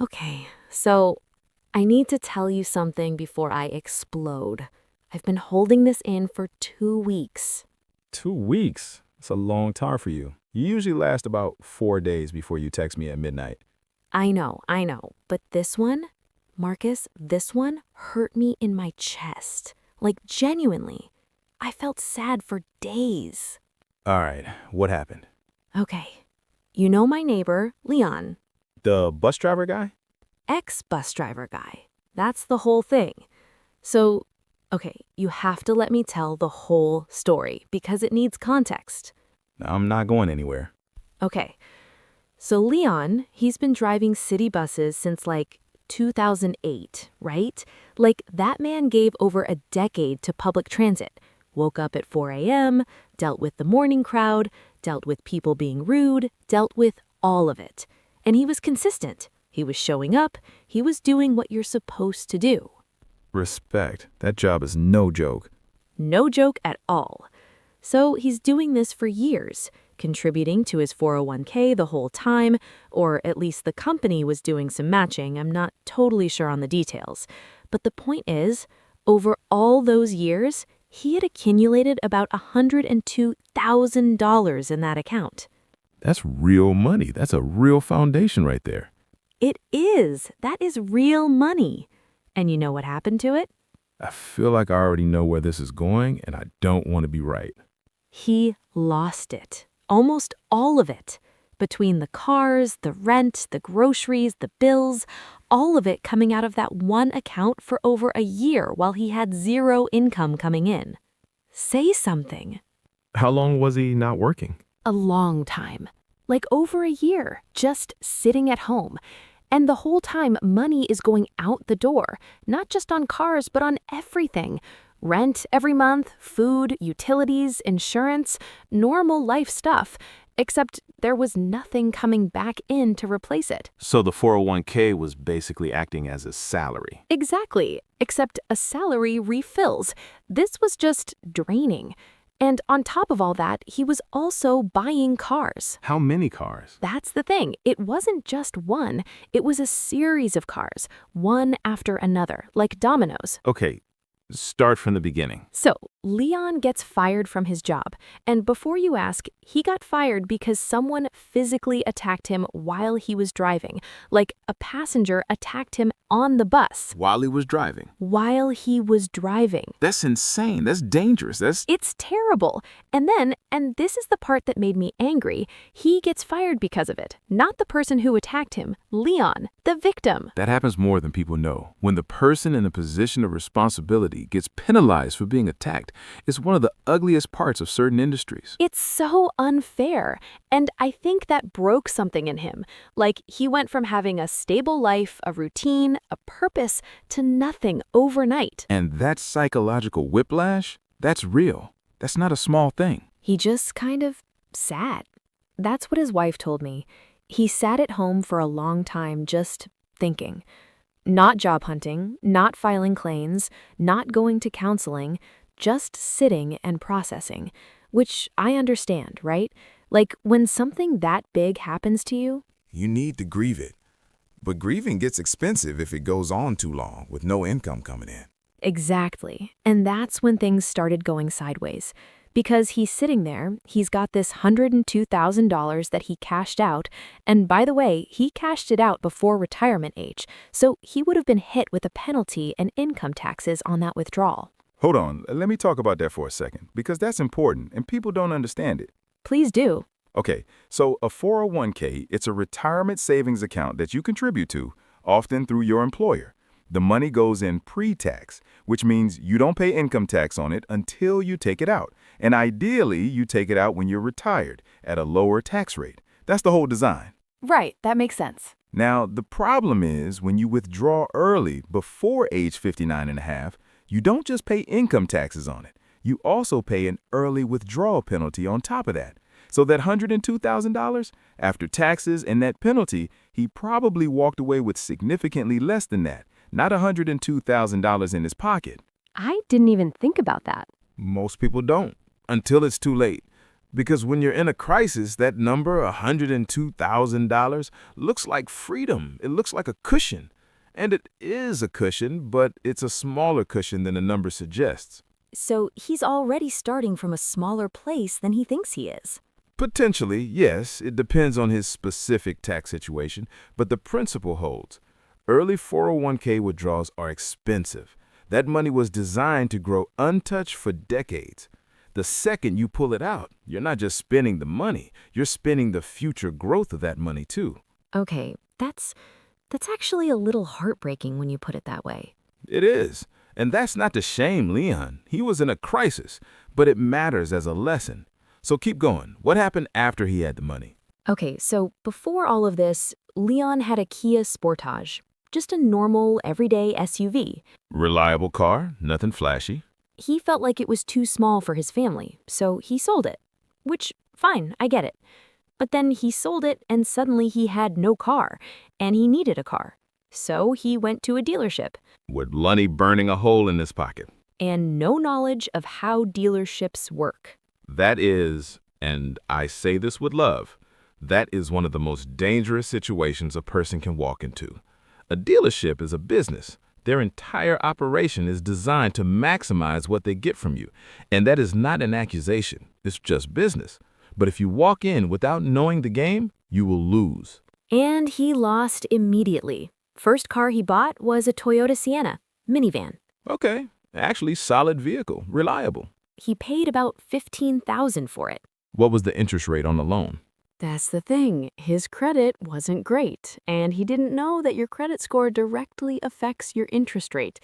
Okay, so I need to tell you something before I explode. I've been holding this in for 2 weeks. 2 weeks? That's a long time for you. You usually last about 4 days before you text me at midnight. I know, but this one, Marcus, this one hurt me in my chest. Like, genuinely. I felt sad for days. All right, what happened? Okay, you know my neighbor, Leon, The bus driver guy? ex-bus driver guy. That's the whole thing. So, okay, you have to let me tell the whole story because it needs context. I'm not going anywhere. Okay, so Leon, he's been driving city buses since like 2008, right? Like that man gave over a decade to public transit. Woke up at 4 a.m., dealt with the morning crowd, dealt with people being rude, dealt with all of it. And he was consistent. He was showing up, he was doing what you're supposed to do. Respect. That job is no joke. No joke at all. So he's doing this for years, contributing to his 401k the whole time, or at least the company was doing some matching. I'm not totally sure on the details. But the point is, over all those years, he had accumulated about $102,000 in that account. That's real money. That's a real foundation right there. It is. That is real money. And you know what happened to it? I feel like I already know where this is going, and I don't want to be right. He lost it. Almost all of it. Between the cars, the rent, the groceries, the bills, all of it coming out of that one account for over a year while he had zero income coming in. Say something. How long was he not working? A long time. Like over a year, just sitting at home. And the whole time, money is going out the door, not just on cars, but on everything. Rent every month, food, utilities, insurance, normal life stuff. Except there was nothing coming back in to replace it. So the 401k was basically acting as a salary. Exactly, except a salary refills. This was just draining. And on top of all that, he was also buying cars. How many cars? That's the thing. It wasn't just one. It was a series of cars, one after another, like dominoes. Okay, start from the beginning. So, Leon gets fired from his job. And before you ask, he got fired because someone physically attacked him while he was driving. Like a passenger attacked him on the bus While he was driving. while he was driving. That's insane. That's dangerous. It's terrible. And then, and this is the part that made me angry, he gets fired because of it. Not the person who attacked him, Leon, the victim. That happens more than people know. When the person in a position of responsibility gets penalized for being attacked, it's one of the ugliest parts of certain industries. It's so unfair. And I think that broke something in him. Like he went from having a stable life, a routine, a purpose, to nothing overnight. And that psychological whiplash, that's real. That's not a small thing. He just kind of sat. That's what his wife told me. He sat at home for a long time just thinking. Not job hunting, not filing claims, not going to counseling, just sitting and processing, which I understand, right? Like when something that big happens to you, You need to grieve it. But grieving gets expensive if it goes on too long with no income coming in. exactly. And that's when things started going sideways. Because he's sitting there, he's got this $102,000 that he cashed out, and by the way, he cashed it out before retirement age, so he would have been hit with a penalty and income taxes on that withdrawal. Hold on, let me talk about that for a second, because that's important and people don't understand it. Please do. Okay, so a 401k, it's a retirement savings account that you contribute to, often through your employer. The money goes in pre-tax, which means you don't pay income tax on it until you take it out. And ideally, you take it out when you're retired at a lower tax rate. That's the whole design. Right, that makes sense. Now, the problem is when you withdraw early before age 59 and a half, you don't just pay income taxes on it. You also pay an early withdrawal penalty on top of that. So that $102,000, after taxes and that penalty, he probably walked away with significantly less than that, not $102,000 in his pocket. I didn't even think about that. Most people don't, until it's too late. Because when you're in a crisis, that number, $102,000, looks like freedom. It looks like a cushion. And it is a cushion, but it's a smaller cushion than the number suggests. So he's already starting from a smaller place than he thinks he is. Potentially, yes, it depends on his specific tax situation, but the principle holds. Early 401k withdrawals are expensive. That money was designed to grow untouched for decades. The second you pull it out, you're not just spending the money, you're spending the future growth of that money too. Okay, that's actually a little heartbreaking when you put it that way. It is. And that's not to shame Leon. He was in a crisis, but it matters as a lesson. So keep going. What happened after he had the money? Okay, so before all of this, Leon had a Kia Sportage, just a normal, everyday SUV. Reliable car, nothing flashy. He felt like it was too small for his family, so he sold it. Which, fine, I get it. But then he sold it and suddenly he had no car, and he needed a car. So he went to a dealership. With money burning a hole in his pocket. And no knowledge of how dealerships work. That is, and I say this with love, that is one of the most dangerous situations a person can walk into. A dealership is a business. Their entire operation is designed to maximize what they get from you. And that is not an accusation. It's just business. But if you walk in without knowing the game, you will lose. And he lost immediately. First car he bought was a Toyota Sienna, minivan. Okay, actually solid vehicle, reliable. He paid about $15,000 for it. What was the interest rate on the loan? That's the thing. His credit wasn't great, and he didn't know that your credit score directly affects your interest rate.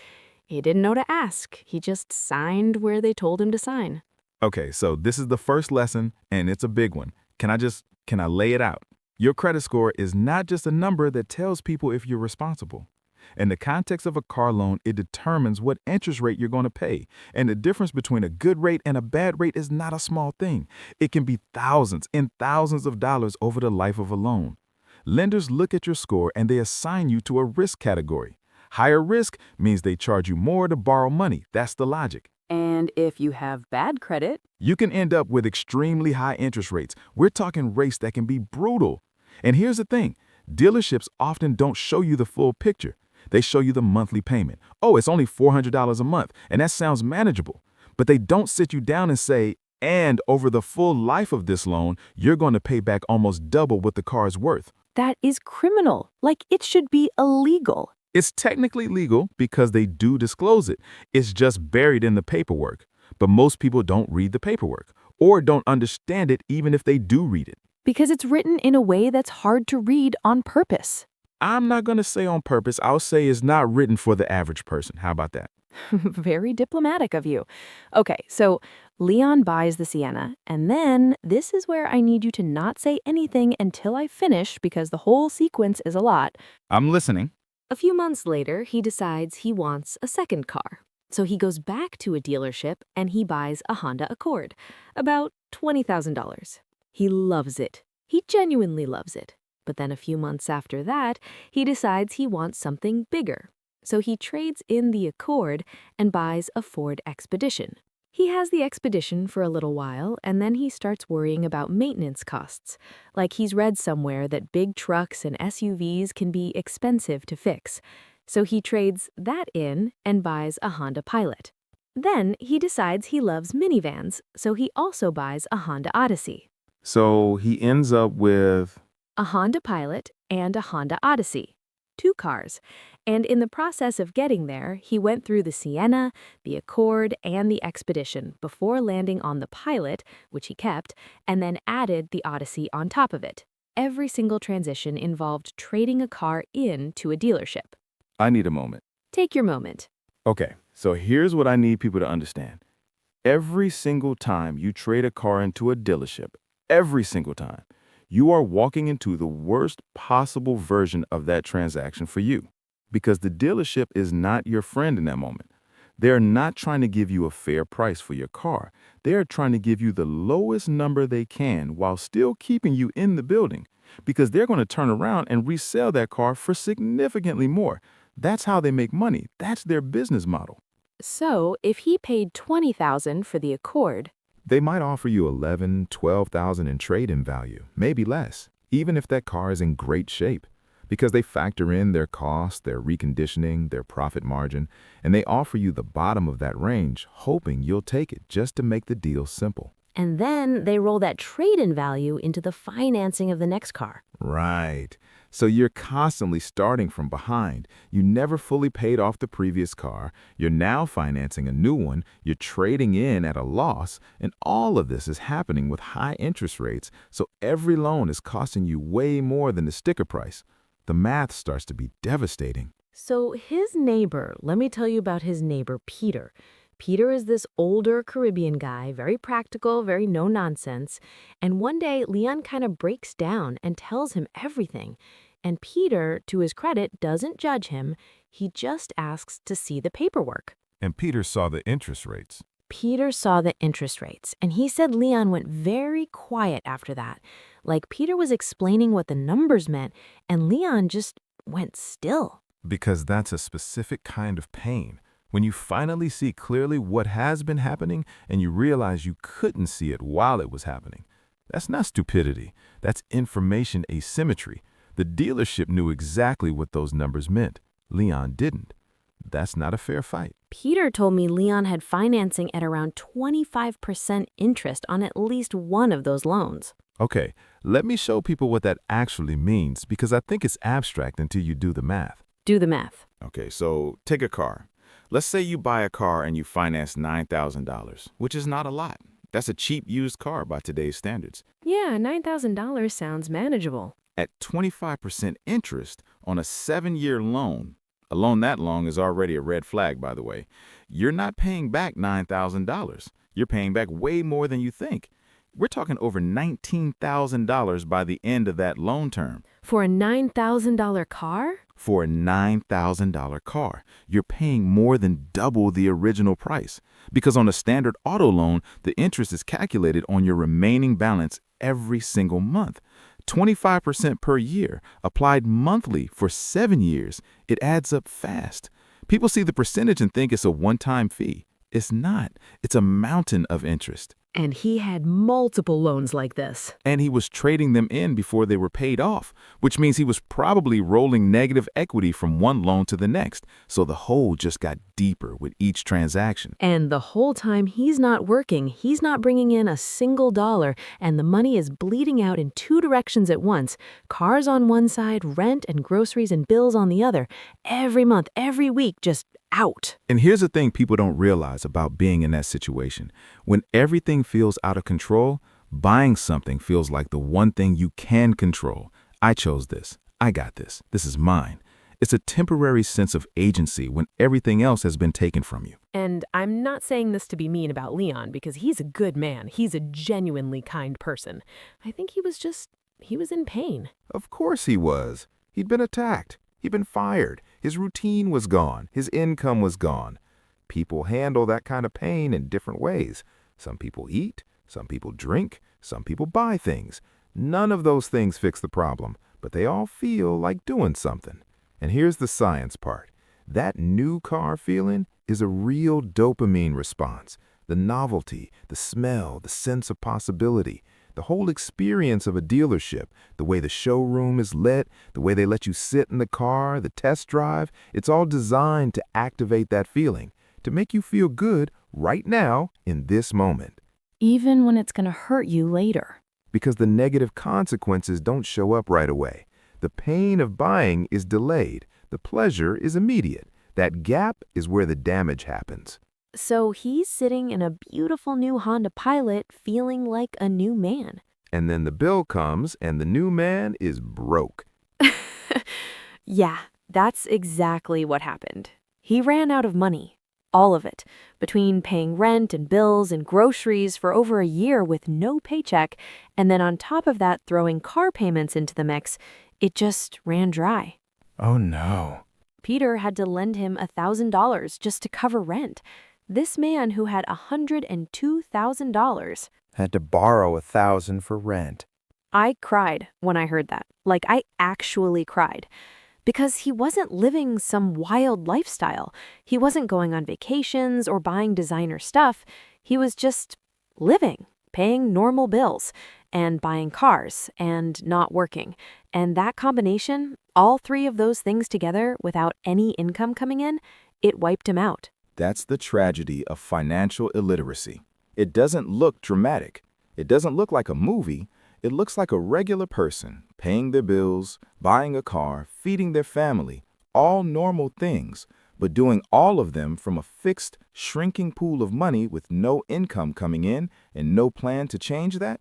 He didn't know to ask. He just signed where they told him to sign. Okay, so this is the first lesson, and it's a big one. Can I lay it out? Your credit score is not just a number that tells people if you're responsible. In the context of a car loan, it determines what interest rate you're going to pay. And the difference between a good rate and a bad rate is not a small thing. It can be thousands and thousands of dollars over the life of a loan. Lenders look at your score and they assign you to a risk category. Higher risk means they charge you more to borrow money. That's the logic. And if you have bad credit, You can end up with extremely high interest rates. We're talking rates that can be brutal. And here's the thing, dealerships often don't show you the full picture. They show you the monthly payment. Oh, it's only $400 a month, and that sounds manageable. But they don't sit you down and say, and over the full life of this loan, you're going to pay back almost double what the car is worth. that is criminal. Like, it should be illegal. It's technically legal because they do disclose it. It's just buried in the paperwork. But most people don't read the paperwork or don't understand it even if they do read it. Because it's written in a way that's hard to read on purpose. I'm not going to say on purpose. I'll say it's not written for the average person. How about that? Very diplomatic of you. Okay, so Leon buys the Sienna, and then this is where I need you to not say anything until I finish because the whole sequence is a lot. I'm listening. A few months later, he decides he wants a second car. So he goes back to a dealership and he buys a Honda Accord, about $20,000. He loves it. He genuinely loves it. But then a few months after that, he decides he wants something bigger. So he trades in the Accord and buys a Ford Expedition. He has the Expedition for a little while, and then he starts worrying about maintenance costs. Like he's read somewhere that big trucks and SUVs can be expensive to fix. So he trades that in and buys a Honda Pilot. Then he decides he loves minivans, so he also buys a Honda Odyssey. So he ends up with... A Honda Pilot and a Honda Odyssey. 2 cars. And in the process of getting there, he went through the Sienna, the Accord, and the Expedition before landing on the Pilot, which he kept, and then added the Odyssey on top of it. Every single transition involved trading a car in to a dealership. I need a moment. Take your moment. Okay, so here's what I need people to understand. Every single time you trade a car into a dealership, every single time, you are walking into the worst possible version of that transaction for you. Because the dealership is not your friend in that moment. They're not trying to give you a fair price for your car. They're trying to give you the lowest number they can while still keeping you in the building. Because they're going to turn around and resell that car for significantly more. That's how they make money. That's their business model. So, if he paid $20,000 for the Accord, They might offer you 11, 12,000 in trade-in value, maybe less, even if that car is in great shape, because they factor in their cost, their reconditioning, their profit margin, and they offer you the bottom of that range, hoping you'll take it just to make the deal simple. And then they roll that trade-in value into the financing of the next car. Right. So you're constantly starting from behind. You never fully paid off the previous car. You're now financing a new one. You're trading in at a loss. And all of this is happening with high interest rates. So every loan is costing you way more than the sticker price. The math starts to be devastating. So his neighbor, let me tell you about his neighbor, Peter. Peter is this older Caribbean guy, very practical, very no-nonsense. And one day, Leon kind of breaks down and tells him everything. And Peter, to his credit, doesn't judge him. He just asks to see the paperwork. And Peter saw the interest rates. Peter saw the interest rates, and he said Leon went very quiet after that. Like Peter was explaining what the numbers meant, and Leon just went still. Because that's a specific kind of pain. When you finally see clearly what has been happening and you realize you couldn't see it while it was happening. That's not stupidity. That's information asymmetry. The dealership knew exactly what those numbers meant. Leon didn't. That's not a fair fight. Peter told me Leon had financing at around 25% interest on at least one of those loans. Okay, let me show people what that actually means because I think it's abstract until you do the math. Do the math. Okay, so take a car. Let's say you buy a car and you finance $9,000, which is not a lot. That's a cheap used car by today's standards. Yeah, $9,000 sounds manageable. At 25% interest on a 7-year loan, a loan that long is already a red flag, by the way, you're not paying back $9,000. You're paying back way more than you think. We're talking over $19,000 by the end of that loan term. For a $9,000 car? For a $9,000 car, you're paying more than double the original price. Because on a standard auto loan, the interest is calculated on your remaining balance every single month. 25% per year, applied monthly for 7 years. It adds up fast. People see the percentage and think it's a one-time fee. It's not. It's a mountain of interest. And he had multiple loans like this. And he was trading them in before they were paid off, which means he was probably rolling negative equity from one loan to the next. So the hole just got deeper with each transaction. And the whole time he's not working, he's not bringing in a single dollar, and the money is bleeding out in two directions at once. Cars on one side, rent and groceries and bills on the other. Every month, every week, just out. And here's the thing people don't realize about being in that situation. When everything feels out of control, buying something feels like the one thing you can control. I chose this. I got this. This is mine. It's a temporary sense of agency when everything else has been taken from you. And I'm not saying this to be mean about Leon, because he's a good man. He's a genuinely kind person. I think he was in pain. Of course he was. He'd been attacked. He'd been fired. His routine was gone. His income was gone. People handle that kind of pain in different ways. Some people eat, some people drink, some people buy things. None of those things fix the problem, but they all feel like doing something. And here's the science part. That new car feeling is a real dopamine response. The novelty, the smell, the sense of possibility. The whole experience of a dealership, the way the showroom is lit, the way they let you sit in the car, the test drive, it's all designed to activate that feeling, to make you feel good right now in this moment. Even when it's going to hurt you later. Because the negative consequences don't show up right away. The pain of buying is delayed. The pleasure is immediate. That gap is where the damage happens. So he's sitting in a beautiful new Honda Pilot feeling like a new man. And then the bill comes and the new man is broke. Yeah, that's exactly what happened. He ran out of money. All of it. Between paying rent and bills and groceries for over a year with no paycheck, and then on top of that throwing car payments into the mix, it just ran dry. Oh no. Peter had to lend him $1,000 just to cover rent. This man who had $102,000 had to borrow $1,000 for rent. I cried when I heard that. Like, I actually cried. Because he wasn't living some wild lifestyle. He wasn't going on vacations or buying designer stuff. He was just living, paying normal bills, and buying cars, and not working. And that combination, all three of those things together without any income coming in, it wiped him out. That's the tragedy of financial illiteracy. It doesn't look dramatic. It doesn't look like a movie. It looks like a regular person paying their bills, buying a car, feeding their family, all normal things, but doing all of them from a fixed, shrinking pool of money with no income coming in and no plan to change that.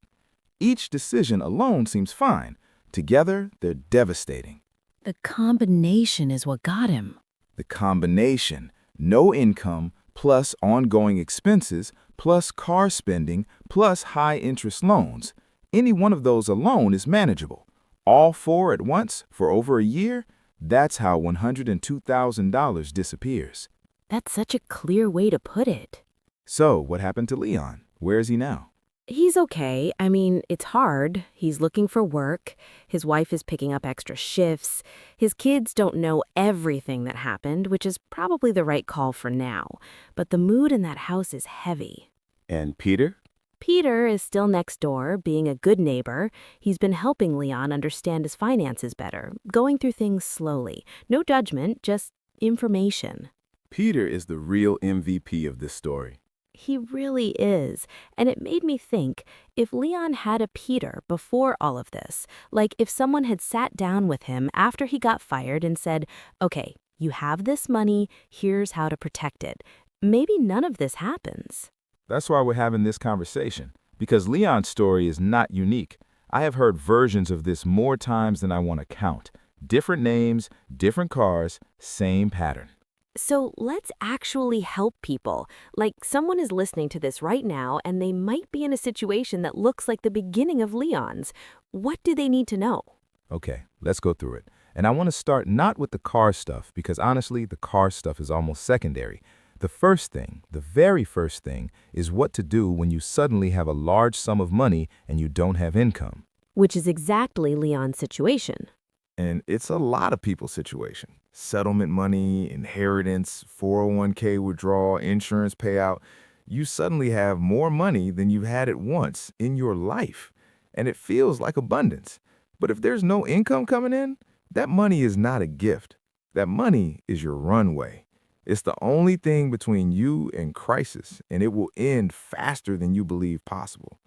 Each decision alone seems fine. Together, they're devastating. The combination is what got him. The combination, no income, plus ongoing expenses, plus car spending, plus high-interest loans. Any one of those alone is manageable. All four at once for over a year, that's how $102,000 disappears. That's such a clear way to put it. So, what happened to Leon? Where is he now? He's okay. I mean, it's hard. He's looking for work. His wife is picking up extra shifts. His kids don't know everything that happened, which is probably the right call for now. But the mood in that house is heavy. And Peter? Peter is still next door, being a good neighbor. He's been helping Leon understand his finances better, going through things slowly. No judgment, just information. Peter is the real MVP of this story. He really is. And it made me think, if Leon had a Peter before all of this, like if someone had sat down with him after he got fired and said, okay, you have this money, here's how to protect it, maybe none of this happens. That's why we're having this conversation, because Leon's story is not unique. I have heard versions of this more times than I want to count. Different names, different cars, same pattern. So let's actually help people. Like someone is listening to this right now and they might be in a situation that looks like the beginning of Leon's. What do they need to know? Okay, let's go through it. And I want to start not with the car stuff, because honestly, the car stuff is almost secondary. The first thing, the very first thing, is what to do when you suddenly have a large sum of money and you don't have income. Which is exactly Leon's situation. And it's a lot of people's situation. Settlement money, inheritance, 401k withdrawal, insurance payout. You suddenly have more money than you've had at once in your life. And it feels like abundance. But if there's no income coming in, that money is not a gift. That money is your runway. It's the only thing between you and crisis, and it will end faster than you believe possible.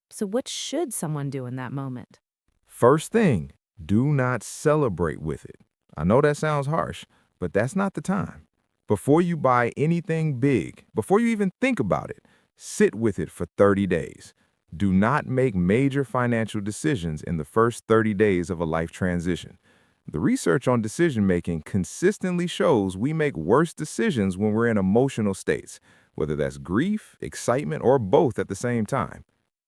So what should someone do in that moment? First thing, do not celebrate with it. I know that sounds harsh, but that's not the time. Before you buy anything big, before you even think about it, sit with it for 30 days. Do not make major financial decisions in the first 30 days of a life transition. The research on decision-making consistently shows we make worse decisions when we're in emotional states, whether that's grief, excitement, or both at the same time.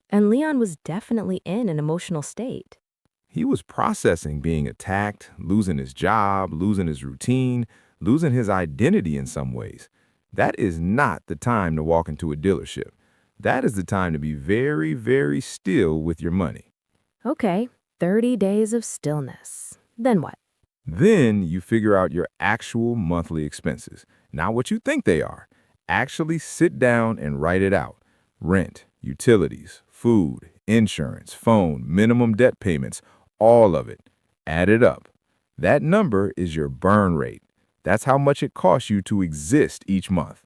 And Leon was definitely in an emotional state. He was processing being attacked, losing his job, losing his routine, losing his identity in some ways. That is not the time to walk into a dealership. That is the time to be very, very still with your money. Okay, 30 days of stillness. Then what? Then you figure out your actual monthly expenses, not what you think they are. Actually sit down and write it out. Rent, utilities, food, insurance, phone, minimum debt payments, all of it. Add it up. That number is your burn rate. That's how much it costs you to exist each month.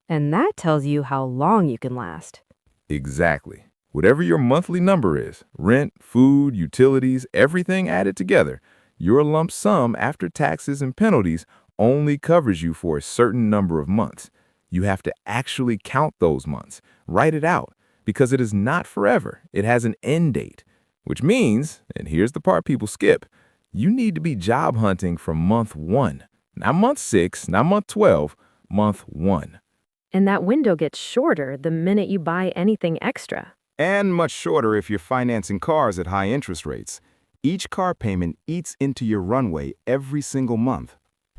And that tells you how long you can last. Exactly. Whatever your monthly number is, rent, food, utilities, everything added together, your lump sum after taxes and penalties only covers you for a certain number of months. You have to actually count those months. Write it out, because it is not forever. It has an end date, which means, and here's the part people skip, you need to be job hunting from month 1. Not month 6, not month 12, month 1. And that window gets shorter the minute you buy anything extra. And much shorter if you're financing cars at high interest rates. Each car payment eats into your runway every single month.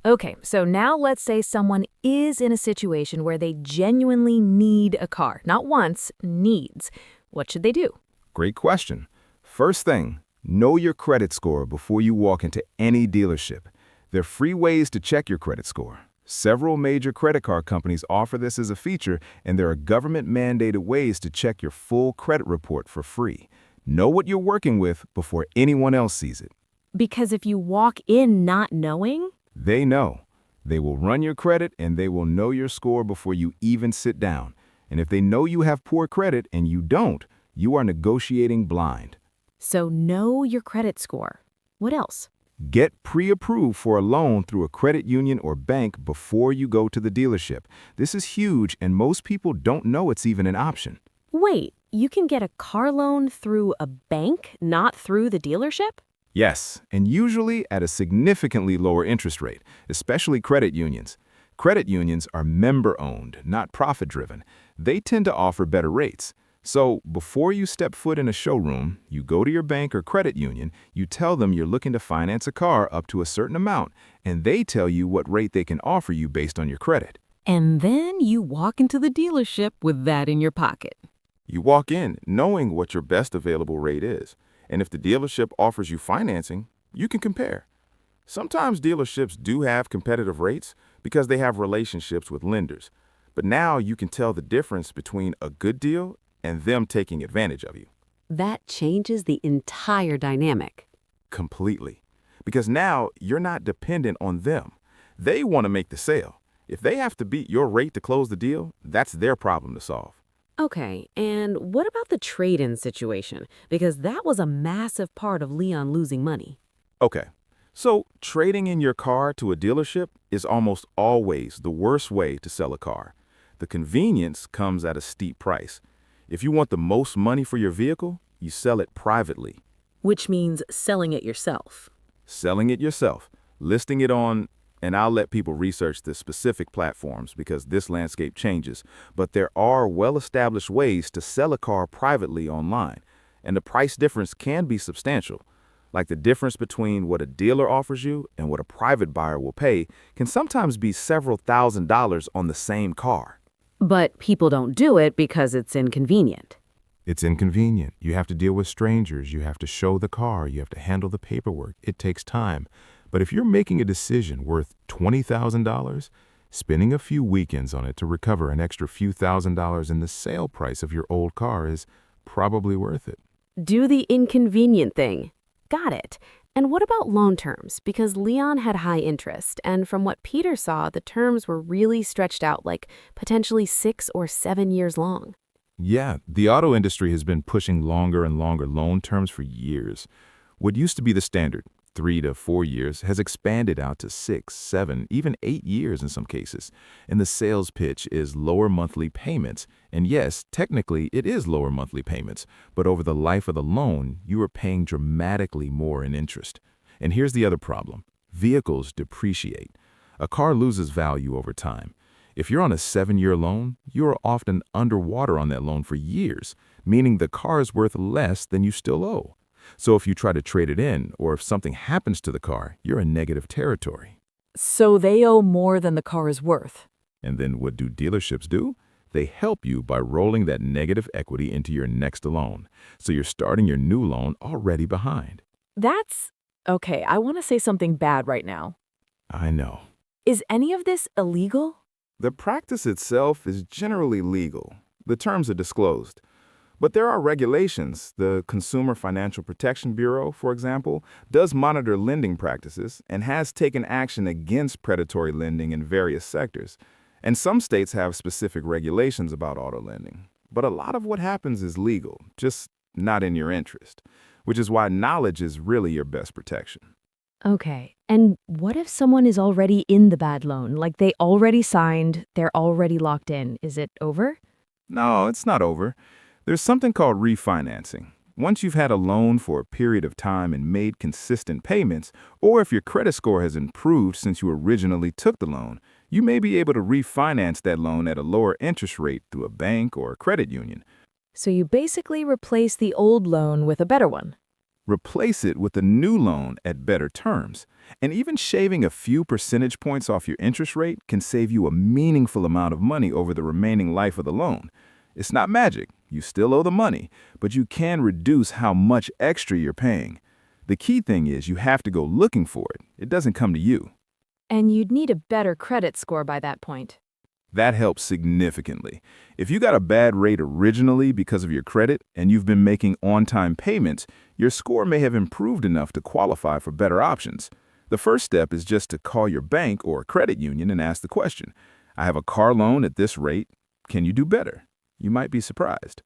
Okay, so now let's say someone is in a situation where they genuinely need a car. Not wants, needs. What should they do? Great question. First thing, know your credit score before you walk into any dealership. There are free ways to check your credit score. Several major credit card companies offer this as a feature, and there are government-mandated ways to check your full credit report for free. Know what you're working with before anyone else sees it. Because if you walk in not knowing, They know. They will run your credit, and they will know your score before you even sit down. And if they know you have poor credit and you don't, you are negotiating blind. so know your credit score. What else? Get pre-approved for a loan through a credit union or bank before you go to the dealership. This is huge, and most people don't know it's even an option. Wait, you can get a car loan through a bank, not through the dealership? Yes, and usually at a significantly lower interest rate, especially credit unions. Credit unions are member-owned, not profit-driven. They tend to offer better rates. So, before you step foot in a showroom, you go to your bank or credit union, you tell them you're looking to finance a car up to a certain amount, and they tell you what rate they can offer you based on your credit. And then you walk into the dealership with that in your pocket. You walk in knowing what your best available rate is, and if the dealership offers you financing, you can compare. Sometimes dealerships do have competitive rates because they have relationships with lenders, but now you can tell the difference between a good deal and them taking advantage of you. That changes the entire dynamic. Completely. Because now you're not dependent on them. They want to make the sale. If they have to beat your rate to close the deal, that's their problem to solve. Okay, and what about the trade-in situation? Because that was a massive part of Leon losing money. Okay, so trading in your car to a dealership is almost always the worst way to sell a car. The convenience comes at a steep price. If you want the most money for your vehicle, you sell it privately. Which means selling it yourself. Selling it yourself, listing it on, and I'll let people research the specific platforms because this landscape changes, but there are well-established ways to sell a car privately online, and the price difference can be substantial. Like the difference between what a dealer offers you and what a private buyer will pay can sometimes be several $1,000s on the same car. But people don't do it because it's inconvenient. It's inconvenient. You have to deal with strangers. You have to show the car. You have to handle the paperwork. It takes time. But if you're making a decision worth $20,000, spending a few weekends on it to recover an extra few $1,000s in the sale price of your old car is probably worth it. Do the inconvenient thing. Got it. And what about loan terms? Because Leon had high interest, and from what Peter saw, the terms were really stretched out, like potentially 6 or 7 years long. Yeah, the auto industry has been pushing longer and longer loan terms for years. What used to be the standard, 3 to 4 years, has expanded out to 6, 7, even 8 years in some cases. And the sales pitch is lower monthly payments. And yes, technically it is lower monthly payments, but over the life of the loan, you are paying dramatically more in interest. And here's the other problem. Vehicles depreciate. A car loses value over time. If you're on a 7-year loan, you are often underwater on that loan for years, meaning the car is worth less than you still owe. So if you try to trade it in, or if something happens to the car, you're in negative territory. So they owe more than the car is worth. And then what do dealerships do? They help you by rolling that negative equity into your next loan. So you're starting your new loan already behind. Okay, I want to say something bad right now. I know. Is any of this illegal? The practice itself is generally legal. The terms are disclosed. But there are regulations. The Consumer Financial Protection Bureau, for example, does monitor lending practices and has taken action against predatory lending in various sectors. And some states have specific regulations about auto lending. But a lot of what happens is legal, just not in your interest, which is why knowledge is really your best protection. Okay, and what if someone is already in the bad loan? Like they already signed, they're already locked in. Is it over? No, it's not over. There's something called refinancing. Once you've had a loan for a period of time and made consistent payments, or if your credit score has improved since you originally took the loan, you may be able to refinance that loan at a lower interest rate through a bank or a credit union. So you basically replace the old loan with a better one. Replace it with a new loan at better terms. And even shaving a few percentage points off your interest rate can save you a meaningful amount of money over the remaining life of the loan. It's not magic. You still owe the money, but you can reduce how much extra you're paying. The key thing is you have to go looking for it. It doesn't come to you. And you'd need a better credit score by that point. That helps significantly. If you got a bad rate originally because of your credit and you've been making on-time payments, your score may have improved enough to qualify for better options. The first step is just to call your bank or credit union and ask the question, I have a car loan at this rate. Can you do better? You might be surprised.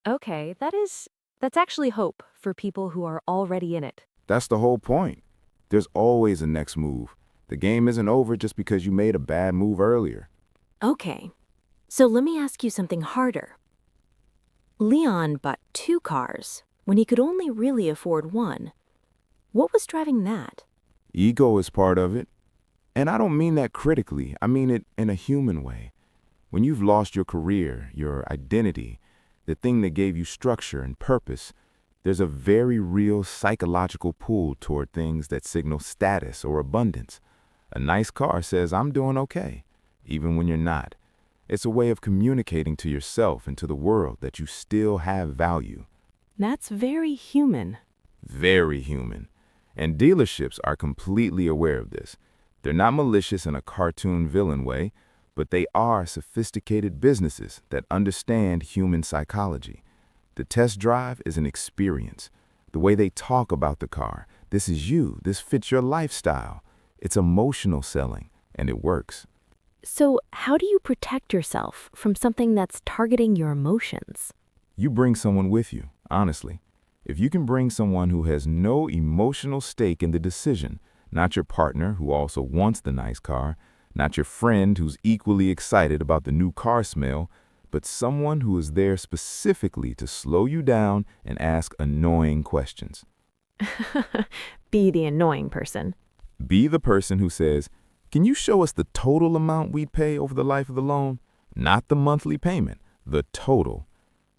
Okay, that's actually hope for people who are already in it. That's the whole point. There's always a next move. The game isn't over just because you made a bad move earlier. Okay, so let me ask you something harder. Leon bought 2 cars when he could only really afford one. What was driving that? Ego is part of it. And I don't mean that critically. I mean it in a human way. When you've lost your career, your identity, the thing that gave you structure and purpose, there's a very real psychological pull toward things that signal status or abundance. A nice car says, I'm doing okay, even when you're not. It's a way of communicating to yourself and to the world that you still have value. That's very human. Very human. And dealerships are completely aware of this. They're not malicious in a cartoon villain way, but they are sophisticated businesses that understand human psychology. The test drive is an experience. The way they talk about the car, this is you, this fits your lifestyle. It's emotional selling, and it works. So, how do you protect yourself from something that's targeting your emotions? You bring someone with you, honestly. If you can bring someone who has no emotional stake in the decision, not your partner who also wants the nice car, not your friend who's equally excited about the new car smell, but someone who is there specifically to slow you down and ask annoying questions. Be the annoying person. Be the person who says, can you show us the total amount we'd pay over the life of the loan? Not the monthly payment, the total.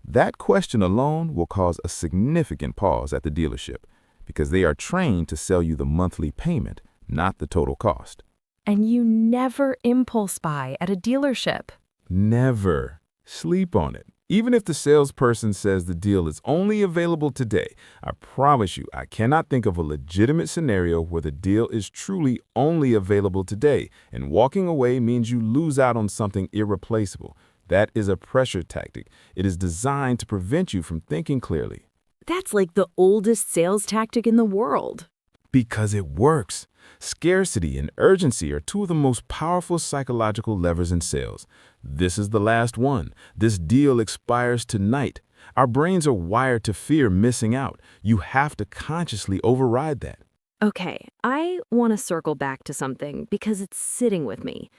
That question alone will cause a significant pause at the dealership because they are trained to sell you the monthly payment, not the total cost. And you never impulse buy at a dealership. Never. Sleep on it. Even if the salesperson says the deal is only available today, I promise you, I cannot think of a legitimate scenario where the deal is truly only available today, and walking away means you lose out on something irreplaceable. That is a pressure tactic. It is designed to prevent you from thinking clearly. That's like the oldest sales tactic in the world. Because it works. Scarcity and urgency are 2 of the most powerful psychological levers in sales. This is the last one. This deal expires tonight. Our brains are wired to fear missing out. You have to consciously override that. Okay, I want to circle back to something because it's sitting with me.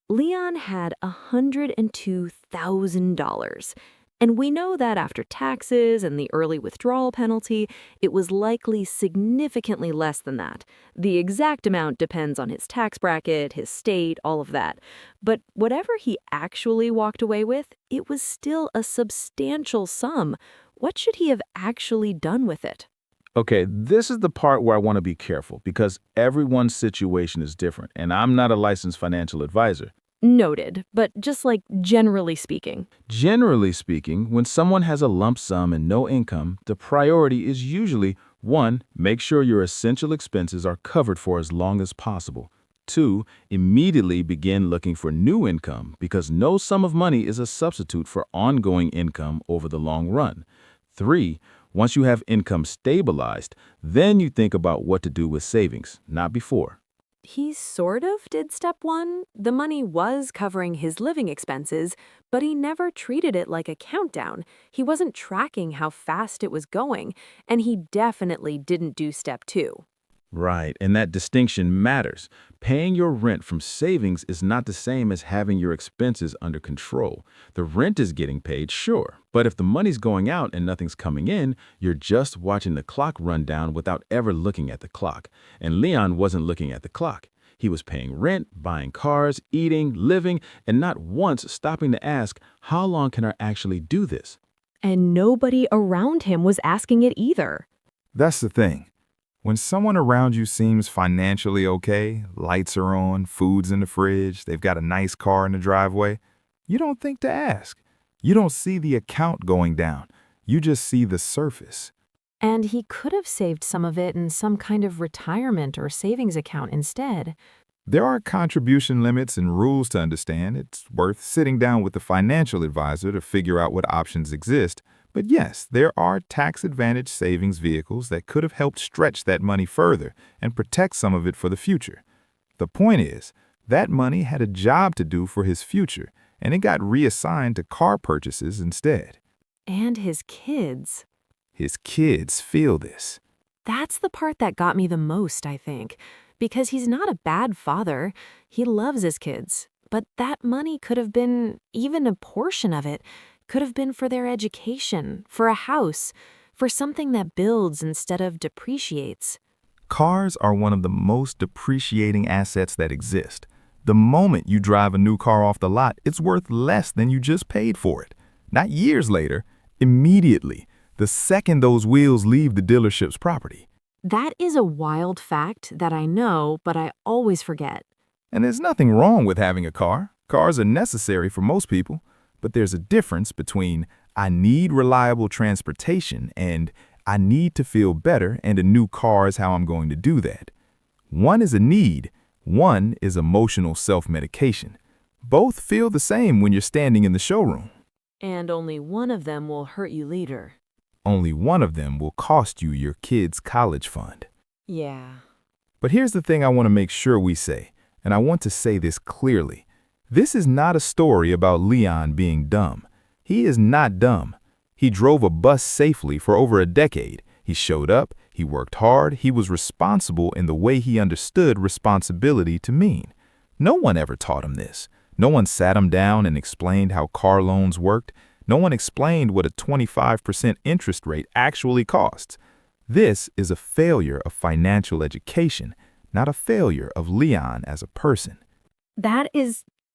Leon had $102,000. And we know that after taxes and the early withdrawal penalty, it was likely significantly less than that. The exact amount depends on his tax bracket, his state, all of that. But whatever he actually walked away with, it was still a substantial sum. What should he have actually done with it? Okay, this is the part where I want to be careful because everyone's situation is different, and I'm not a licensed financial advisor. Noted, but just like generally speaking. Generally speaking, when someone has a lump sum and no income, the priority is usually 1. Make sure your essential expenses are covered for as long as possible. 2. Immediately begin looking for new income because no sum of money is a substitute for ongoing income over the long run. 3. Once you have income stabilized, then you think about what to do with savings, not before. He sort of did step 1. The money was covering his living expenses, but he never treated it like a countdown. He wasn't tracking how fast it was going, and he definitely didn't do step 2. Right, and that distinction matters. Paying your rent from savings is not the same as having your expenses under control. The rent is getting paid, sure, but if the money's going out and nothing's coming in, you're just watching the clock run down without ever looking at the clock. And Leon wasn't looking at the clock. He was paying rent, buying cars, eating, living, and not once stopping to ask, how long can I actually do this? And nobody around him was asking it either. That's the thing. When someone around you seems financially okay, lights are on, food's in the fridge, they've got a nice car in the driveway, you don't think to ask. You don't see the account going down. You just see the surface. And he could have saved some of it in some kind of retirement or savings account instead. There are contribution limits and rules to understand. It's worth sitting down with a financial advisor to figure out what options exist. But yes, there are tax-advantaged savings vehicles that could have helped stretch that money further and protect some of it for the future. The point is, that money had a job to do for his future, and it got reassigned to car purchases instead. And his kids. His kids feel this. That's the part that got me the most, I think. Because he's not a bad father. He loves his kids. But that money could have been, even a portion of it, could have been for their education, for a house, for something that builds instead of depreciates. Cars are one of the most depreciating assets that exist. The moment you drive a new car off the lot, it's worth less than you just paid for it. Not years later, immediately, the second those wheels leave the dealership's property. That is a wild fact that I know, but I always forget. And there's nothing wrong with having a car. Cars are necessary for most people. But there's a difference between I need reliable transportation and I need to feel better and a new car is how I'm going to do that. One is a need, one is emotional self-medication. Both feel the same when you're standing in the showroom. And only one of them will hurt you later. Only one of them will cost you your kid's college fund. Yeah. But here's the thing I want to make sure we say, and I want to say this clearly. This is not a story about Leon being dumb. He is not dumb. He drove a bus safely for over a decade. He showed up, he worked hard, he was responsible in the way he understood responsibility to mean. No one ever taught him this. No one sat him down and explained how car loans worked. No one explained what a 25% interest rate actually costs. This is a failure of financial education, not a failure of Leon as a person.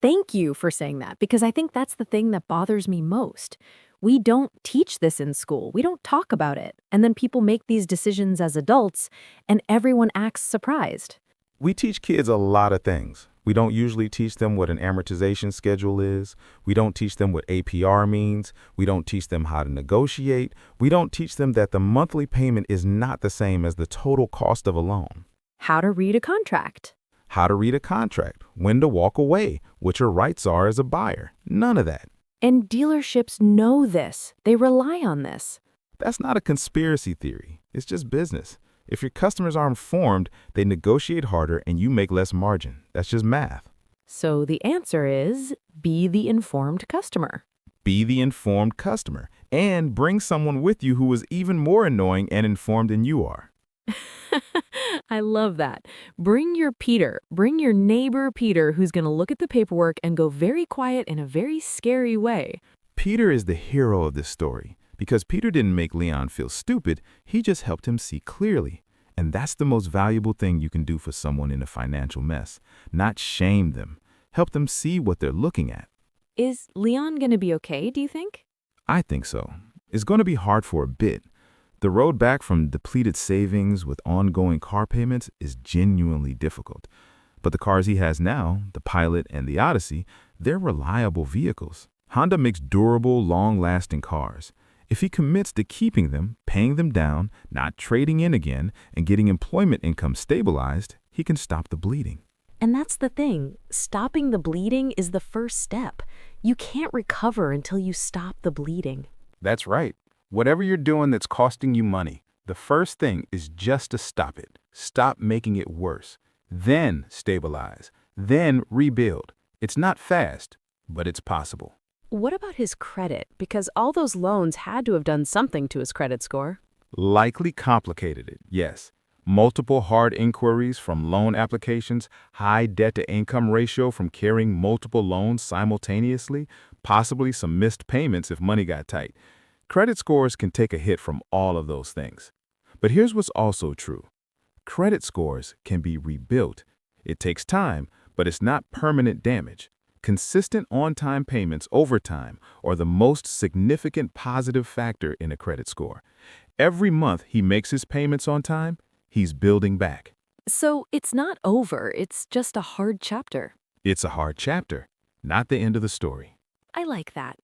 Thank you for saying that, because I think that's the thing that bothers me most. We don't teach this in school. We don't talk about it. And then people make these decisions as adults, and everyone acts surprised. We teach kids a lot of things. We don't usually teach them what an amortization schedule is. We don't teach them what APR means. We don't teach them how to negotiate. We don't teach them that the monthly payment is not the same as the total cost of a loan. How to read a contract. How to read a contract, when to walk away, what your rights are as a buyer. None of that. And dealerships know this. They rely on this. That's not a conspiracy theory. It's just business. If your customers are informed, they negotiate harder and you make less margin. That's just math. So the answer is be the informed customer. Be the informed customer and bring someone with you who is even more annoying and informed than you are. I love that. Bring your Peter. Bring your neighbor Peter, who's going to look at the paperwork and go very quiet in a very scary way. Peter is the hero of this story because Peter didn't make Leon feel stupid. He just helped him see clearly. And that's the most valuable thing you can do for someone in a financial mess. Not shame them. Help them see what they're looking at. Is Leon going to be okay, do you think? I think so. It's going to be hard for a bit. The road back from depleted savings with ongoing car payments is genuinely difficult. But the cars he has now, the Pilot and the Odyssey, they're reliable vehicles. Honda makes durable, long-lasting cars. If he commits to keeping them, paying them down, not trading in again, and getting employment income stabilized, he can stop the bleeding. And that's the thing. Stopping the bleeding is the first step. You can't recover until you stop the bleeding. That's right. Whatever you're doing that's costing you money, the first thing is just to stop it. Stop making it worse. Then stabilize. Then rebuild. It's not fast, but it's possible. What about his credit? Because all those loans had to have done something to his credit score. Likely complicated it, yes. Multiple hard inquiries from loan applications, high debt-to-income ratio from carrying multiple loans simultaneously, possibly some missed payments if money got tight. Credit scores can take a hit from all of those things. But here's what's also true. Credit scores can be rebuilt. It takes time, but it's not permanent damage. Consistent on-time payments over time are the most significant positive factor in a credit score. Every month he makes his payments on time, he's building back. So it's not over, it's just a hard chapter. It's a hard chapter, not the end of the story. I like that.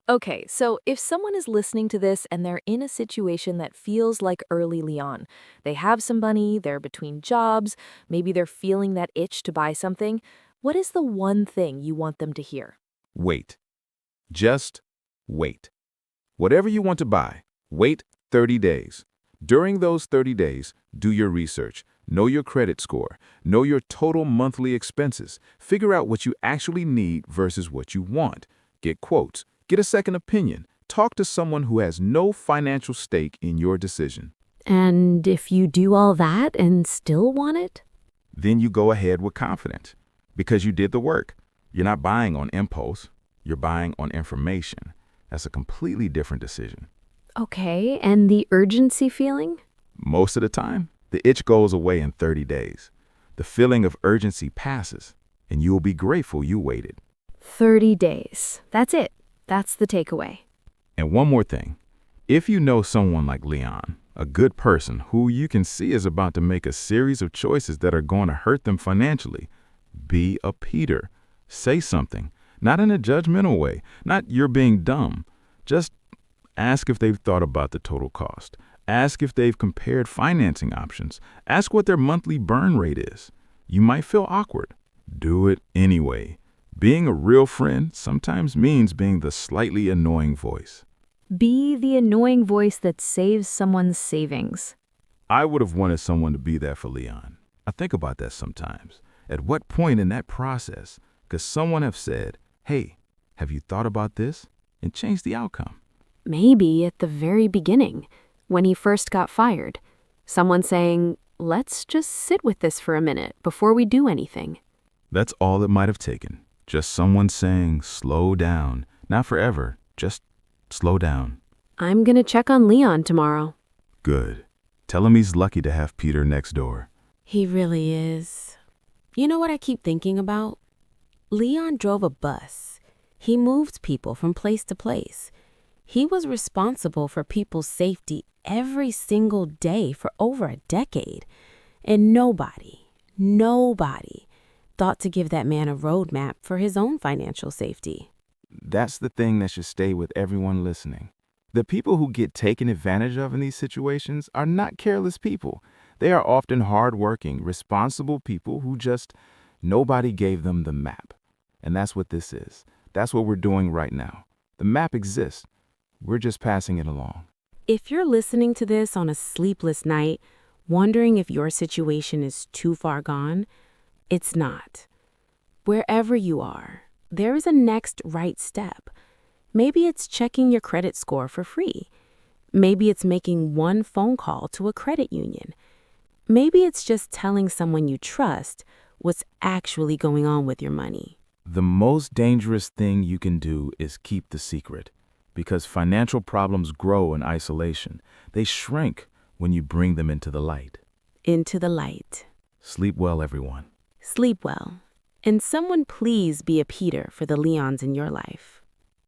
Okay, so if someone is listening to this and they're in a situation that feels like early Leon, they have some money, they're between jobs, maybe they're feeling that itch to buy something, what is the one thing you want them to hear? Wait. Just wait. Whatever you want to buy, wait 30 days. During those 30 days, do your research. Know your credit score. Know your total monthly expenses. Figure out what you actually need versus what you want. Get quotes. Get a second opinion. Talk to someone who has no financial stake in your decision. And if you do all that and still want it? Then you go ahead with confidence because you did the work. You're not buying on impulse. You're buying on information. That's a completely different decision. Okay, and the urgency feeling? Most of the time, the itch goes away in 30 days. The feeling of urgency passes, and you'll be grateful you waited. 30 days. That's it. That's the takeaway. And one more thing. If you know someone like Leon, a good person who you can see is about to make a series of choices that are going to hurt them financially, be a Peter. Say something, not in a judgmental way, not you're being dumb. Just ask if they've thought about the total cost. Ask if they've compared financing options. Ask what their monthly burn rate is. You might feel awkward. Do it anyway. Being a real friend sometimes means being the slightly annoying voice. Be the annoying voice that saves someone's savings. I would have wanted someone to be there for Leon. I think about that sometimes. At what point in that process could someone have said, hey, have you thought about this? And changed the outcome? Maybe at the very beginning, when he first got fired. Someone saying, let's just sit with this for a minute before we do anything. That's all it might have taken. Just someone saying, slow down. Not forever, just slow down. I'm gonna check on Leon tomorrow. Good. Tell him he's lucky to have Peter next door. He really is. You know what I keep thinking about? Leon drove a bus. He moved people from place to place. He was responsible for people's safety every single day for over a decade. And nobody thought to give that man a roadmap for his own financial safety. That's the thing that should stay with everyone listening. The people who get taken advantage of in these situations are not careless people. They are often hardworking, responsible people who just nobody gave them the map. And that's what this is. That's what we're doing right now. The map exists. We're just passing it along. If you're listening to this on a sleepless night, wondering if your situation is too far gone, it's not. Wherever you are, there is a next right step. Maybe it's checking your credit score for free. Maybe it's making one phone call to a credit union. Maybe it's just telling someone you trust what's actually going on with your money. The most dangerous thing you can do is keep the secret, because financial problems grow in isolation. They shrink when you bring them into the light. Into the light. Sleep well, everyone. Sleep well. And someone please be a Peter for the Leons in your life.